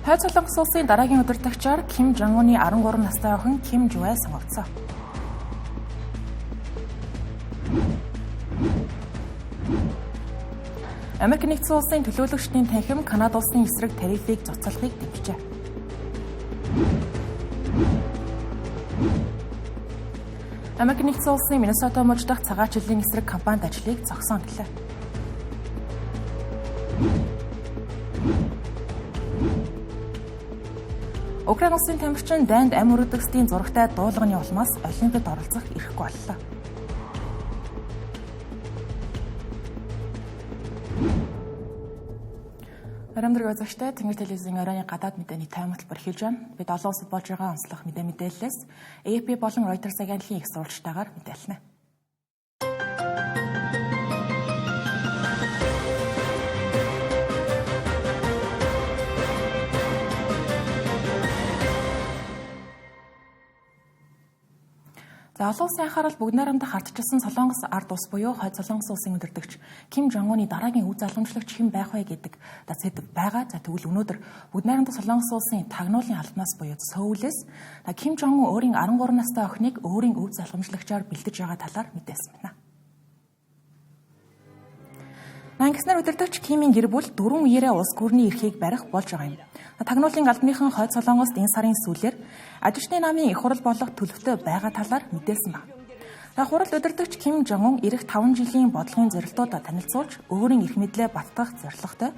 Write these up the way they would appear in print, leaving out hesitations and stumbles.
Хойд Солонгос улсын дараагийн удирдагчаар Ким Жон Уны 13 настай охин Ким Жуай сонгогдсон. Америк нэгдсэн улсын төлөөлөгчдийн танхим Канада улсын эсрэг тарифыг цуцлахыг дэмжижээ. Америк нэгдсэн улсын Миннесота мужид дахь цагаачлалын эсрэг компанид ажлыг зогсооно гэлээ. Украин улсын тамирчин дайнд ам өрөвдөгсдийн зурагтай дуулганы улмаас Олимпиад оролцох эрхгүй боллоо. Арамдраг үзэгчтэй Тэнгэр телевизийн оройн гадаад мэдээний таймал бүр эхэлж байна. Бид олон улсад болж байгаа онцлог мэдээллээс AP болон Reuters агентлагийн их сурвалжтайгаар мэдээлнэ. За олон улсын анхаарал бүгд найрамдах хардчилсан Солонгос ард ус буюу Хойд Солонгос улсын удирдагч Ким Жон Уны дараагийн үе залгамжлагч хэн байх вэ гэдэг сэдв байгаа. За тэгвэл өнөөдөр бүгд найрамдах Солонгос улсын тагнуулын албанаас буюу Сөүлээс Ким Жон Ун өөрийн 13 настай охиныг өөрийн үе залгамжлагчаар бэлдэж байгаа талаар мэдээлсэн байна. Ангиснаар удирдагч Кимийн гэр бүл 4 үеэрээ улс гүрний эрхийг барих болж байгаа юм. Тагнуулын албаныхан Хойд Солонгост энэ сарын сүүлээр ажилчны намын их хурал болох төлөвтэй байгаа талаар мэдээлсэн байна. Хурал удирдагч Ким Жон Ун ирэх 5 жилийн бодлогын зорилтуудаа танилцуулж өөрийн эрх мэдлээ баттгах зорилготой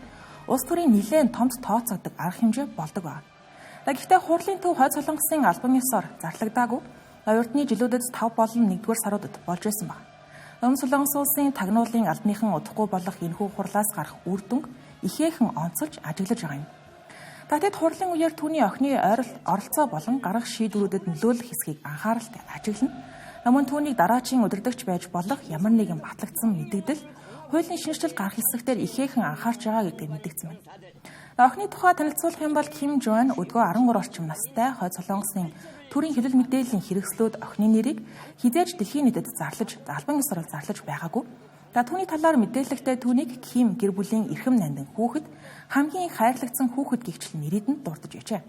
улс төрийн нэлээд томд тооцогддог арга хэмжээ болдог байна. Гэхдээ хурлын төв Хойд Солонгосын албан ёсоор зарлагдаагүй урдны жилүүдэд 5 болон 1-р саруудад болж байсан байна. Өмнө Солонгос улсын тагнуулын албаныхан удахгүй болох энэхүү хурлаас гарах үр дүнг ихээхэн онцолж ажиглаж байгаа юм. Тэд хурлын үеэр түүний охины оролцоо болон гарах шийдвэрүүдэд нөлөөлөх хэсгийг анхааралтай ажиглана. Мөн түүнийг дараачийн удирдагч байж болох ямар нэгэн батлагдсан мэдэгдэл хуулийн шинжилэл гарах хэсэгтэр ихээхэн анхаарч байгаа гэдгийг мэдгдсэн байна. Охины тухай танилцуулах юм бол Ким Жон өдгөө 13 орчим настай Хойд Солонгосын төрийн хэвлэл мэдээллийн хэрэгслүүд охины нэрийг хизээж дэлхийн нийтэд зарлаж, албан ёсоор зарлаж байгаагүй. Түүний талаар мэдээлэлтэй түүнийг Ким гэр бүлийн эрхэм нандин хүүхэд, хамгийн хайрлагдсан хүүхэд гихчл нэрийд нь дурдж байжээ.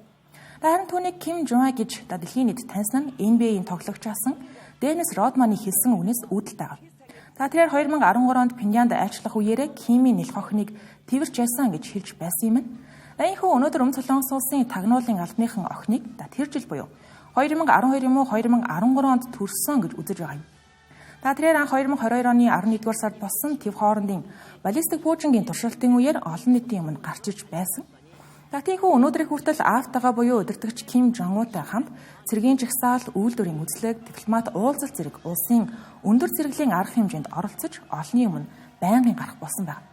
Харин түүнийг Ким Жон гэж дэлхийн нийт таньсан нь NBA-ийн тоглогч асан Деннис Родманы хэлсэн үнээс үүдэлтэй байгаа. Тэр 2013 онд Пиндянд айлчлах үеэрээ Кимийн нэлх охиныг тэрч ясан гэж хэлж байсан юм. Энэхүү өнөөдөр Өмнө Солонгос улсын тагнуулын албаныхан охиныг тэр жил буюу 2012 юм уу 2013 онд төрсөн гэж үзэж байгаа юм. Тэр анх 2022 оны 11-р сард болсон төв хоорондын баллистик пуужингийн туршилтын үеэр олон нийтийн өмнө гарч иж байсан. Тиймээс өнөөдрийн хүртэл АФТ-га буюу удирдагч Ким Жон Унтай хамт цэргийн жагсаал, үйлдвэрийн үзлэг, дипломат уулзалт зэрэг улсын өндөр зэрэглэлийн арга хэмжээнд оролцож олонний өмнө байнгын гарах болсон байна.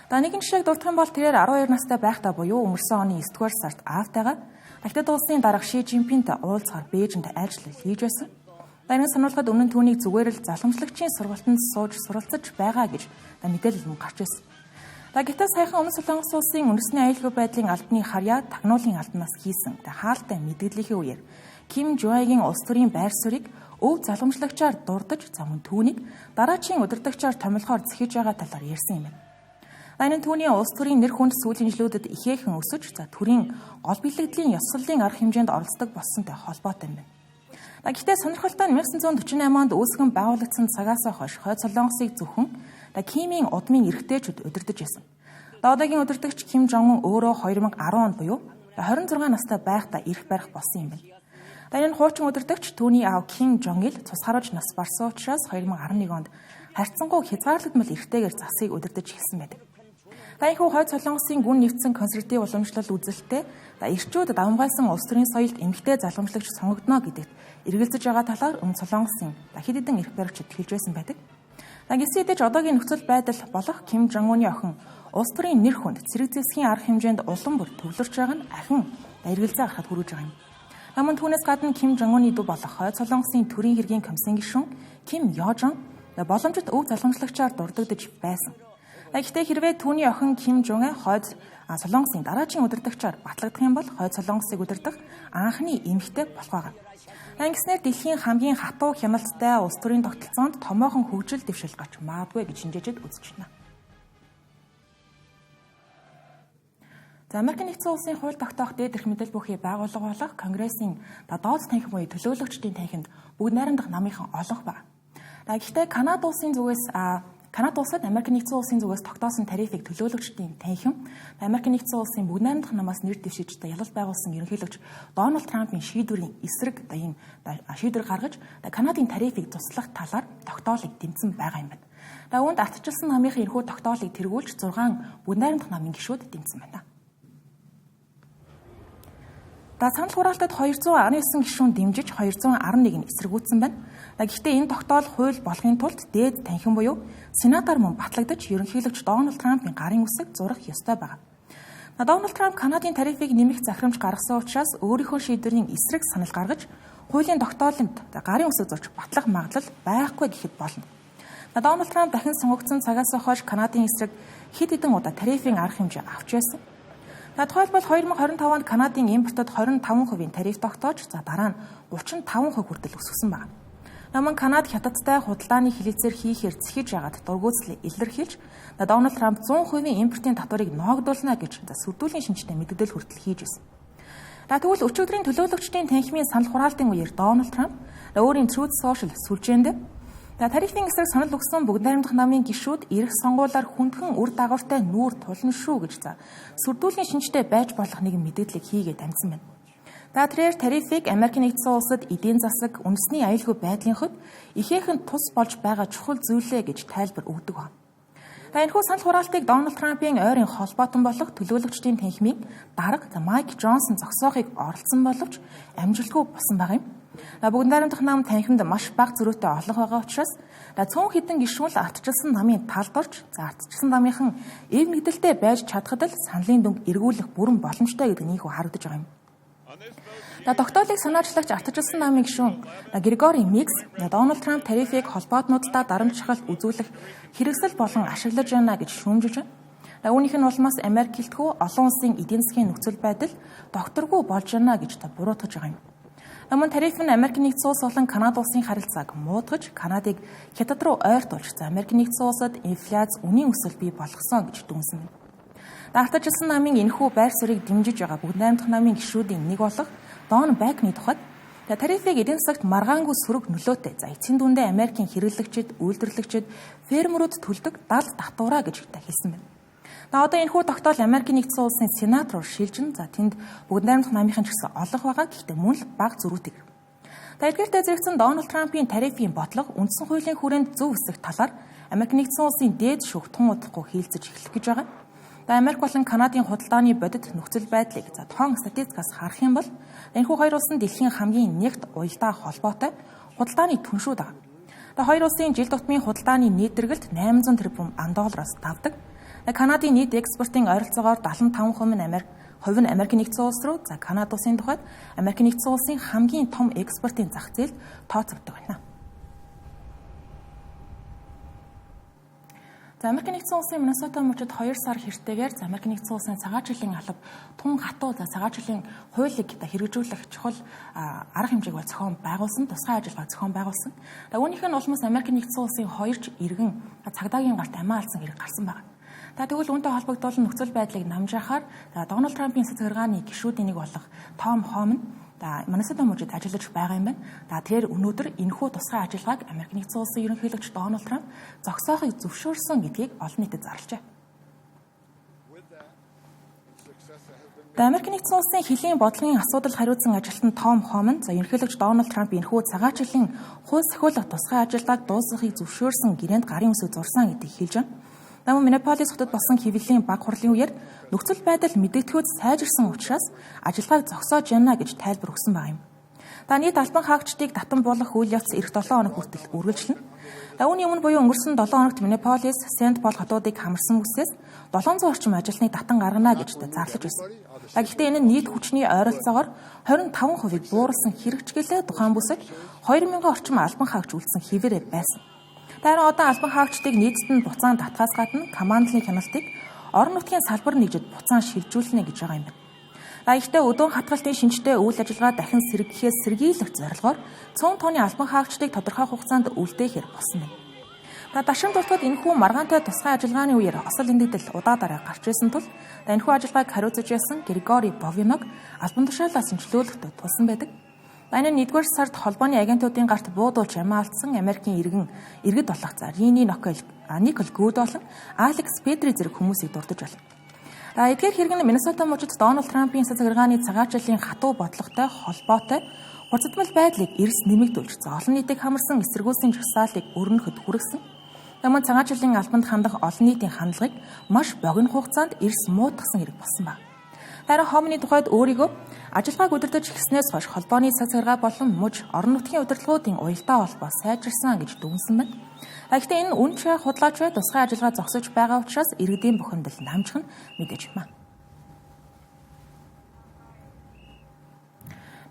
Нэгэн жишээг дурдах юм бол тэрээр 12 настай байхдаа буюу өнгөрсөн оны 9-р сард АФТ-га Хятад улсын дарга Ши Жинпинтэй уулзахаар Бээжинд айлчлал хийж байсан. Энэс сануулгад өмнө нь түүнийг зүгээр л залхамжлагчийн сургалтанд сууж суралцаж байгаа гэж мэдээлэл мөн гарч ирсэн. Гэхдээ саяхан Өмнө Солонгос улсын үндэсний аюулгүй байдлын албаны харьяа тагнуулын албанаас хийсэн хаалтай мэдээллийн үеэр Ким Жуайгийн улс төрийн байр суурийг өв залхамжлагчаар дурдж мөн түүнийг дараачийн удирдагчаар томилохоор зэхэж байгаа талаар ярьсан юм байна. Энэ түүний улс төрийн нэр хүнд сүүлийн жилүүдэд ихээхэн өсөж төрийн гол бэлтгэлийн ёслолын арга хэмжээнд оролцдог болсонтой холбоотой юм байна. Гэхдээ сонирхолтой нь 1948 онд үүсгэн байгуулагдсан цагаас хойш Хойд Солонгосыг зөвхөн Кимийн удмын эрэгтэйчүүд удирдах байсан. Одоогийн удирдагч Ким Жон Ун өөрөө 2010 онд буюу 26 настай байхдаа эрх барих болсон юм байна. Энэ хуучин удирдагч түүний аав Ким Жон Ил цус харуулж нас барсан учраас 2011 онд харьцангуй хязгаарлагдмал эрхтэйгээр засгийг удирдах эхэлсэн байдаг. Энэхүү Хойд Солонгосын гүн нэвтсэн консерватив уламжлал үзэлтэй эрчүүд давмгайлсан улс төрийн соёлд эмэгтэй залгамжлагч сонгогдно гэдэгт эргэлзэж байгаа талаар Өмнө Солонгосын хэд хэдэн эрх баригчид хэлж байсан байдаг. Гэсэдэж одоогийн нөхцөл байдал болох Ким Жон Уны охин улс төрийн нэр хүнд цэрэг зэвсгийн арга хэмжээнд улам бүр төвлөрч байгаа нь ахин эргэлзээ гарахад хүрэж байгаа юм. Мөн түүнээс гадна Ким Жон Уны дүү болох Хойд Солонгосын төрийн хэргийн комиссын гишүүн Ким Ёжон боломжит өв залгамжлагчаар дурддагдж байсан. Гэхдээ хэрвээ түүний охин Ким Жон Хойд Солонгосын дараачийн удирдагчаар батлагдах юм бол Хойд Солонгосыг удирдах анхны эмэгтэй болох байгаа. Ангиснаар дэлхийн хамгийн хатуу хяналттай улс төрийн тогтолцоонд томоохон хөгжил дэвшил гарч магадгүй гэж шинжээчид үзэж байна. За Америкийн нэгдсэн улсын хууль тогтоох дээд эрх мэдэл бүхий байгууллага болох Конгрессийн доод танхим буюу төлөөлөгчдийн танхимд бүгд найрамдах намынхан олонх байна. Гэхдээ Канада улсын зүгээс Канада улсад Америкийн нэгдсэн улсын зүгээс тогтоосон тарифыг төлөөлөгчдийн танхим Америкийн нэгдсэн улсын бүгд найрамдах намаас нэр дэвшиж ялал байгуулсан ерөнхийлөгч Дональд Трампын шийдвэрийн эсрэг ийм шийдвэр гаргаж Канадын тарифыг туслах талаар тогтоолыг дэмжсэн байгаа юм байна. Үүнд ардчилсан намынхын эрхүү тогтоолыг тэргүүлж 6 бүгд найрамдах намын гишүүд дэмжсэн байна. Санал хураалтад 219 гишүүн дэмжиж 211 нь эсэргүүцсэн байна. Гэхдээ энэ тогтоол хууль болохын тулд дээд танхим буюу сенатаар мөн батлагдаж ерөнхийлөгч Дональд Трампын гарын үсэг зурах ёстой байна. Дональд Трамп Канадын тарифыг нэмэх захирамж гаргасан учраас өөрийнхөө шийдвэрийн эсрэг санал гаргаж хуулийн тогтоолд гарын үсэг зурж батлах магадлал байхгүй гэхэд болно. Дональд Трамп дахин сонгогдсон цагаас хойш Канадын эсрэг хэд хэдэн удаа тарифын арга хэмжээ авч байсан. Тухайлбал 2025 онд Канадын импортод 25% тариф тогтоож дараа нь 35% хүртэл өсгсөн байна. Наман Канад хятадтай худалдааны хилэлцээр хийхээр зэхиж яагаад дургуутсал илэрхийлж Дональд Трамп 100% импортын татварыг ноогдуулна гэж сүрдүүлийн шинжтэй мэдээлэл хүртэл хийж ирсэн. Тэгвэл өчигдрийн төлөөлөгчдийн танхимын санал хураалтын үеэр Дональд Трамп өөрийн Truth Social сүлжээнд тарифын эсрэг санал өгсөн бүгд найрамдах намын гишүүд ирэх сонгуулиар хүндхэн үр дагавартай нүүр тулна шүү гэж сүрдүүлийн шинжтэй байж болох нэгэн мэдээллийг хийгээд амжсан байна. Тэрээр тарифыг Америкийн нэгдсэн улсад эдийн засаг, үндэсний аюулгүй байдлын хувьд ихээхэн тус болж байгаа чухал зүйлээ гэж тайлбар өгдөг байна. Энэхүү санал хураалтыг Дональд Трампын ойрын холбоотон болох төлөөлөгчдийн танхимын дарга Майк Джонсон зогсоохыг оролцсон боловч амжилтгүй болсон байгаа юм. Бүгд найрамдах нам танхимд маш бага зөрүүтэй олон байгаа учраас цөөн хэдэн гишүүн л ардчилсан намын талд орж ардчилсан намынхан эв нэгдэлтэй байж чадхад л саналын дүнг эргүүлэх бүрэн боломжтой гэдэг нь харагдаж байгаа юм. Тогтоолыг санаачлагч ардчилсан намын гишүүн Григори Микс Дональд Трамп тарифыг холбоотнуудаа дарамтчилгалт үзүүлэх хэрэгсэл болон ашиглаж байна гэж шүүмжилж байна. Үүнийх нь улмаас Америк гэлтгүү олон улсын эдийн засгийн нөхцөл байдал докторгүй болж байна гэж буруутгаж байгаа юм. Мөн тариф нь Америкийн нэгдсэн улс болон Канада улсын харилцааг муутгаж, Канадыг хятад руу ойртуулж, Америкийн нэгдсэн улсад инфляц үнийн өсөлт бий болгосон гэж дүнсэн байна. Ардчилсан намын энэхүү байр суурийг дэмжиж байгаа бүгд найрамдах намын гишүүдийн нэг болох Дон Бакны тухайд тарифыг эдийн засагт маргаангүй сөрөг нөлөөтэй. Эцсийн дүндээ Америкийн хэрэглэгчид, үйлдвэрлэгчид, фермерүүд төлдөг 70 татвараа гэж хэлсэн байна. Одоо энэхүү тогтоол Америкийн нэгдсэн улсын сенат руу шилжин тэнд бүгд найрамдах намынхан ч гэсэн олох байгаа. Гэхдээ мөн л бага зөрүүтэй. Эдгээртээ зэрэгцэн Дональд Трампын тарифын бодлого үндсэн хуулийн хүрээнд зөв эсэх талаар Америкийн нэгдсэн улсын дээд шүүх тун удахгүй хийлцэж эхлэх гэж байгаа. Америк болон Канадын худалдааны бодит нөхцөл байдлыг тоон статистикаас харах юм бол энэхүү хоёр улсын дэлхийн хамгийн нэгт уялдаа холбоотой худалдааны түншүүд байгаа. Хоёр улсын жил тутмын худалдааны нийтргэлт 800 тэрбум $аас давдаг. Канадын нийт экспортын ойролцоогоор 75% нь Америкийн нэгдсэн улс руу, Канада улсын тухайд Америкийн нэгдсэн улсын хамгийн том экспортын зах зээл тооцогддог байна. Америкийн нэгдсэн улсын Миннесота мужид 2 сар хэртэйгээр Америкийн нэгдсэн улсын цагаачлалын алба тун хатуу цагаачлалын хуулийг хэрэгжүүлэх чухал арга хэмжээг зохион байгуулсан, тусгай ажиллагаа зохион байгуулсан. Үүнийх нь улмаас Америкийн нэгдсэн улсын 2 иргэн цагдаагийн гарт амиа алдсан хэрэг гарсан байна. Тэгвэл үүнтэй холбогдуулан нөхцөл байдлыг намжаахаар Дональд Трампын цэцгэргааны гишүүдийн нэг болох Том Хомен Миннесота мужид ажиллаж байгаа юм байна. Тэр өнөөдөр энэхүү тусгай ажиллагааг Америкийн нэгдсэн улсын ерөнхийлөгч Дональд Трамп зогсоохыг зөвшөөрсөн гэдгийг олон нийтэд зарлажээ. Америкийн нэгдсэн улсын хилийн бодлогын асуудал хариуцсан ажилтан Том Хомен ерөнхийлөгч Дональд Трамп энэхүү цагаачлалын хууль сахиулах тусгай ажиллагааг дуусгахыг зөвшөөрсөн гэрээнд гарын үсэг зурсан гэдгийг хэлж байна. Миннеаполис хотод болсон хэвлэлийн баг хурлын үеэр нөхцөл байдал мэдэгдэхүйд сайжирсан учраас ажиллагааг зогсоож байна гэж тайлбар өгсөн байна. Нийт албан хаагчдыг татан буулгах үйл явц эх 7 хоног хүртэл үргэлжлэнэ. Үүний өмнө буюу өнгөрсөн 7 хоногт Миннеаполис, Сент Пол хотуудыг хамарсан бүсээс 700 орчим ажилтныг татан гаргана гэж зарлаж байсан. Гэхдээ энэ нь нийт хүчний ойролцоогоор 25%-ийг бууруулсан хэрэгжүүлээ тухайн бүсэд 2000 орчим албан хаагч үлдсэн хэвээрээ байсан. Харин одоо албан хаагчдыг нийтэд нь буцаан татхаас гадна командлын хяналтыг орон нутгийн салбар нэгжид буцаан шилжүүлнэ гэж байгаа юм байна. Гэхдээ өдөөн хатгалтын шинжтэй үйл ажиллагаа дахин сэргийхээс сэргийлэх зорилгоор цөөн тооны албан хаагчдыг тодорхой хугацаанд үлдээхээр болсон байна. Дашин тултууд энэхүү маргаантай тусгай ажиллагааны үеэр осол эндэгдэл удаа дараа гарч ирсэн тул энэхүү ажиллагааг хариуцаж байсан Григори Бовиног албан тушаалаас нөлөөлөлтөд тулсан байдаг. Энэ 1-р сард холбооны агентуудын гарт буудуулж ямаа алдсан Америкийн иргэд болох Рини Никол Гуд болон Алекс Педри зэрэг хүмүүсийг дурдж байна. Эдгээр хэрэг нь Миннесота мужид Дональд Трампын захиргааны цагаачлалын хатуу бодлоготой холбоотой хурцдмал байдлыг эрс нэмэгдүүлж олон нийтийг хамарсан эсэргүүцлийн жагсаалыг өрнөхөд хүргэсэн. Мөн цагаачлалын албанд хандах олон нийтийн хандлагыг маш богино хугацаанд эрс муутгасан хэрэг болсон байна. Харин Хомны тухайд өөрийгөө ажиллагааг удирдах эхлснээс хойш холбооны цагаараа болон муж орон нутгийн удирдлагуудын уялдаа холбоо сайжирсан гэж дүгнсэн байна. Гэхдээ энэ үн чай худлаач бай тусгай ажиллагаа зогсож байгаа учраас иргэдийн бухимдал намжих нь мэдээж байна.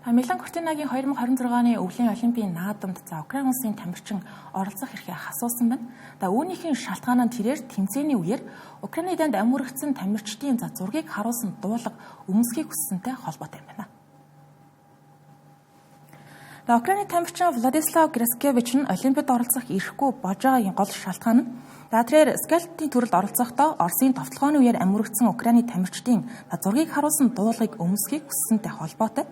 Милан Кортинагийн 2026 оны өвлийн Олимпийн наадамд Украин улсын тамирчин оролцох эрхээ асуусан байна. Үүнийхээ шалтгаан нь тэрээр тэмцээний үеэр Украины данд амиурагдсан тамирчдын зургийг харуулсан дуулга өмсөхийг хүссэнтэй холбоотой юм байна. Украины тамирчин Владислав Грискевич нь Олимпиад оролцох эрхгүй болж байгаагийн гол шалтгаан нь тэрээр скелетийн төрөлд оролцохдоо Оросын товтлогооны үеэр амиурагдсан Украины тамирчдын зургийг харуулсан дуулгыг өмсөхийг хүссэнтэй холбоотой.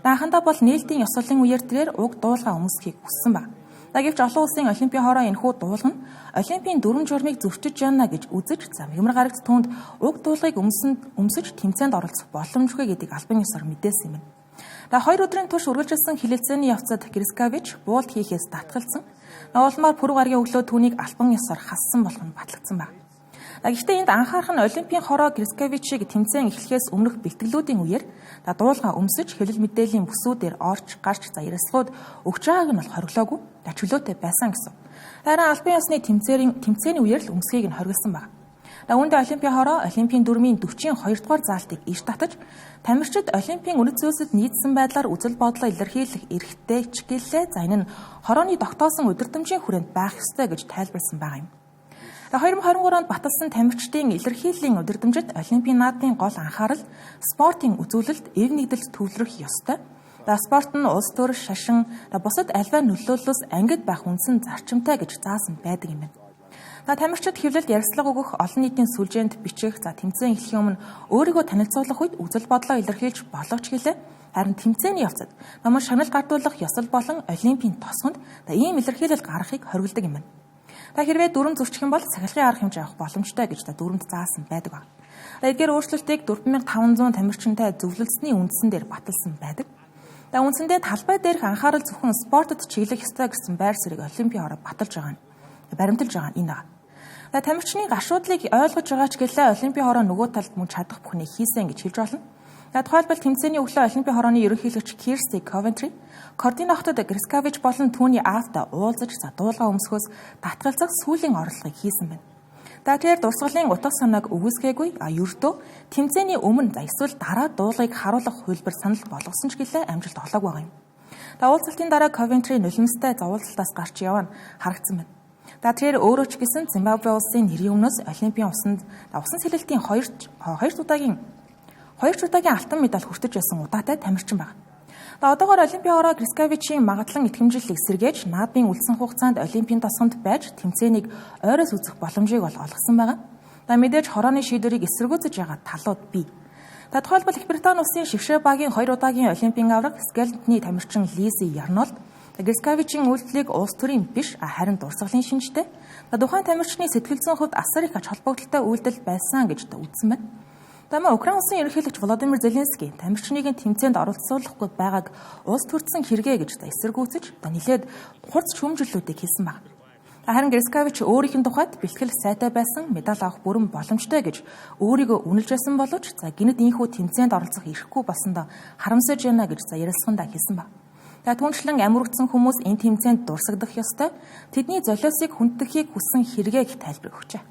Анхандаа бол нээлтийн ёслолын үеэр тэрээр уг дуулга өмсөхийг хүссэн байна. Гэвч олон улсын Олимпийн хороо энэхүү дуулга нь Олимпийн дүрм журмыг зөрчиж яана гэж үзэж мягмар гарагт түүнд уг дуулгыг өмсөж тэмцээнд оролцох боломжгүй гэдгийг албан ёсоор мэдээсэн юм. 2 өдрийн турш үргэлжилсэн хилэлцээний явцад Грискевич буулт хийхээс татгалзсан. Улмаар пүрэв гаргийн өглөө түүнийг албан ёсоор хассан болох нь батлагдсан байна. Гэхдээ энд анхаарах нь Олимпийн хороо Грискевичийг тэмцээн эхлэхээс өмнөх бэлтгэлүүдийн үеэр дуулга өмсөж хэлэл мэдээллийн бүсүүдээр орж гарч ярилцлагууд өгч байгааг нь бол хориглоогүй чөлөөтэй байсан гэсэн. Харин албан ёсны тэмцээний үеэр л өмсөхийг нь хориглосон байна. Үүндээ Олимпийн хороо Олимпийн дүрмийн 42 дугаар заалтыг иш татаж тамирчид Олимпийн үнэт зүйлсэд нийцсэн байдлаар үзэл бодлоо илэрхийлэх эрхтэй ч гэлээ. Энэ нь хорооны тогтоосон удирдамжийн хүрээнд байх ёстой гэж тайлбарласан байгаа юм. 2023 онд баталсан тамирчдын илэрхийллийн удирдамжид Олимпийн наадмын гол анхаарал спортын үзүүлэлт эв нэгдэлд төвлөрөх ёстой. Спорт нь улс төр шашин бусад альва нөлөөллөөс ангид байх үндсэн зарчимтай гэж заасан байдаг юм байна. Тамирчид хэвлэлд ярилцлага өгөх, олон нийтийн сүлжээнд бичих, тэмцээн эхлэхийн өмнө өөрийгөө танилцуулах үед үзэл бодлоо илэрхийлж болох ч гэлээ. Харин тэмцээний явцад намайг шагнал гардуулах ёсол болон Олимпийн тосгонд ийм илэрхийлэл гаргахыг хориглодог юм байна. Хэрвээ дүрм зөрчих юм бол сахилгын арга хэмжээ авах боломжтой гэж дүрмд заасан байдаг ба. Эдгээр өөрчлөлтийг 4500 тамирчинтай зөвлөлдсөний үндсэн дээр баталсан байдаг. Үндсэндээ талбай дээрх анхаарал зөвхөн спортод чиглэх ёстой гэсэн байр суурийг Олимпийн хороо баримталж байгаа нь энэ байна. Тамирчны гашуудлыг ойлгож байгаа ч гэлээ Олимпийн хороо нөгөө талд мөн чадах бүхнийг хийсэн гэж хэлж болно. Тухайлбал тэмцээний өглөө Олимпийн хорооны ерөнхийлөгч Кирсти Ковентри, координаторд Грискевич болон түүний аавтай уулзаж дуулга өмсөхөөс татгалзах сүүлийн орлогыг хийсэн байна. Тэгэхээр дурсгалын утга санааг үгүйсгээгүй ердөө тэмцээний өмнө эсвэл дараа дуулгыг харуулах хөлбөр санал болгосон ч гэлээ амжилт олоогүй байгаа юм. Уулзалтын дараа Ковентри нулимстай зовлолтоос гарч явна харагдсан байна. Тэгэхээр өөрөө ч гэсэн Зимбабве улсын нэрийн өмнөөс Олимпийн усан сэлэлтийн 2 удаагийн алтан медаль хүртэж байсан удаатай тамирчин байна. Одоогоор Олимпийн хороо Грискевичийн магадлан итгэмжлэл эсэргээж наадмын үлдсэн хугацаанд Олимпийн тосгонд байж тэмцээнийг ойроос үзэх боломжийг олгосон байна. Мэдээж хорооны шийдвэрийг эсэргүүцэж байгаа талууд бий. Тухайлбал Их Британи улсын шившээ багийн 2 удаагийн Олимпийн авраг скелетний тамирчин Лизи Ярнолд Грискевичийн үйлдэлийг улс төрийн биш харин дурсгалын шинжтэй тухайн тамирчны сэтгэл зүйн хувьд асар их ач холбогдолтой үйлдэл байсан гэж үзсэн байна. Украин улсын ерөнхийлөгч Володимир Зеленский тамирчныг тэмцээнд оролцуулахгүй байгааг улс төрсөн хэрэгэ гэж эсэргүүцэж нэлээд хурц шүүмжлэлүүдийг хийсэн байна. Харин Грискевич өөрийнх нь тухайд бэлтгэл сайтай байсан, медаль авах бүрэн боломжтой гэж өөрийгөө үнэлж байсан боловч гинэд ийхүү тэмцээнд оролцох эрхгүй болсондоо харамсаж байна гэж ярилцлагандаа хэлсэн байна. Түүнчлэн амиурагдсан хүмүүс энэ тэмцээнд дурсагдах ёстой. Тэдний золиосыг хүндэтгэхийг хүссэн хэрэгээг тайлбар өгчээ.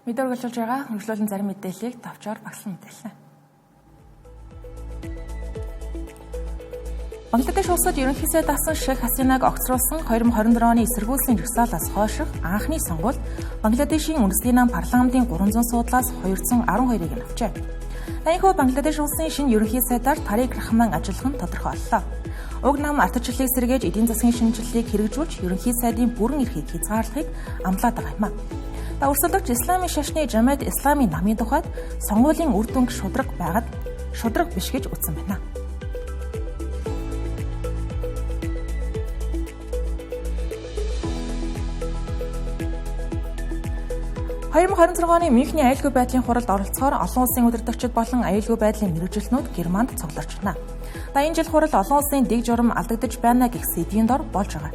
Мэдээ үргэлжлүүлж байгаа хөрвүүлэн зарим мэдээллийг тавчаар багслан мэдээллээ. Бангладеш улсад ерөнхийдөө дасан Шейх Хасинаг огцруулсан 2024 оны эсэргүүцлийн жагсаалаас хойших анхны сонгуульд Бангладешийн үндэсний нам парламентын 300 суудлаас 212-ыг авчээ. Энэхүү Бангладеш улсын шинэ ерөнхий сайдаар Тарик Рахман ажиллах нь тодорхойллоо. Уг нам ардчлалыг сэргээж эдийн засгийн шинжилгээг хэрэгжүүлж ерөнхий сайдын бүрэн эрхийг хязгаарлахыг амлаад байгаа юм а. Өрсөлдөгч Исламын шашны Жамаат Исламын намын тухайд сонгуулийн үр дүнг шудраг биш гэж үзсэн байна. 2026 оны Мюнхний аюулгүй байдлын хуралд оролцохоор олон улсын удирдагчид болон аюулгүй байдлын мэргэжилтнүүд Германд цугларч байна. Энэ жил хурал олон улсын дэг журам алдагдаж байна гэх сэдвийн дор болж байгаа.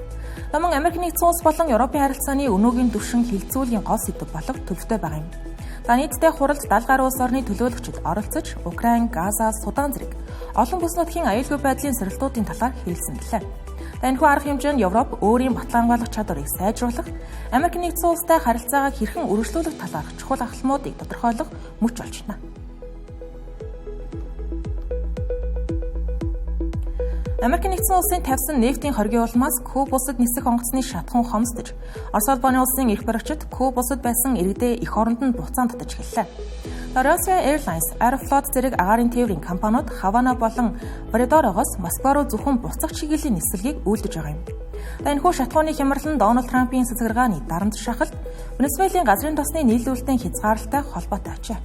Мөн Америк нэгдсэн улс болон Европын харилцааны өнөөгийн түвшин хилцүүлгийн гол сэдэв болох төвтэй байгаа юм. Нийтдээ хуралд 70 гаруй улс орны төлөөлөгчид оролцож Украин, Газа, Судан зэрэг олон бүс нутгийн аюулгүй байдлын сорилтуудын талаар хэлсэн гэлээ. Энэхүү арга хэмжээнд Европ өөрийн баталгаажуулах чадварыг сайжруулах, Америк нэгдсэн улстай харилцаагаа хэрхэн үргэлжлүүлэх талаарх чухал ахламуудыг тодорхойлох мөч болж байна. Америк нэгдсэн улсын тавьсан нефтийн хоргийн улмаас Куб улсад нисэх онгоцны шатхуун хомсдож, Орос улбаны улсын эрх баригчид Куб улсад байсан иргэдээ эх оронд нь буцаан татаж эхэллээ. Russia Airlines, Aeroflot зэрэг агаарын тээврийн компаниуд Хавана болон Владивостокоос Москва руу зөвхөн буцах чиглэлийн нислэгийг үйлдэж байгаа юм. Энэхүү шатхууны хямрал нь Дональд Трампын цэцэрлэгааны дарамт шахалт, Венесуелийн газрын тосны нийлүүлэлтийн хязгаарлалтай холбоотой ажээ.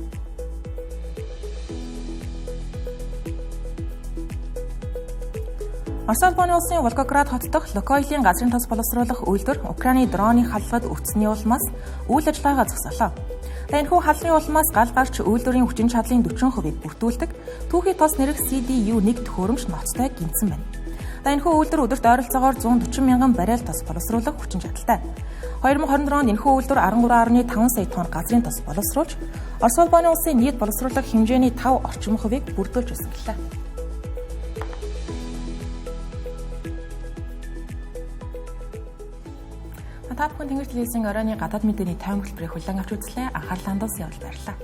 Орос улбаны улсын Волгоград хот дахь Лукойлийн газрын тос боловсруулах үйлдвэр Украины дроны халдлагад өвдсөний улмаас үйл ажиллагаагаа зогсоолоо. Энэхүү халдлагын улмаас гал гарч үйлдвэрийн хүчин чадлын 40%-ийг бүрдүүлдэг түүхий тос нэрх CDU-1 төхөөрөмж ноцтой гинцэн байна. Энэхүү үйлдвэр өдөрт ойролцоогоор 140 мянган баррел тос боловсруулах хүчин чадалтай. 2024 онд энэхүү үйлдвэр 13.5 сая тонн газрын тос боловсруулж, Орос улбаны улсын нийт боловсруулах хэмжээний 5 орчим хувийг бүрдүүлж байсан гэлээ. Та бүхэн Тэнгэр телевизийн оройны гадаад мэдээний тайм хөтөлбөрийг хүлээн авч үзлээ. Анхаарлаа хандуулсан явдал баярлалаа.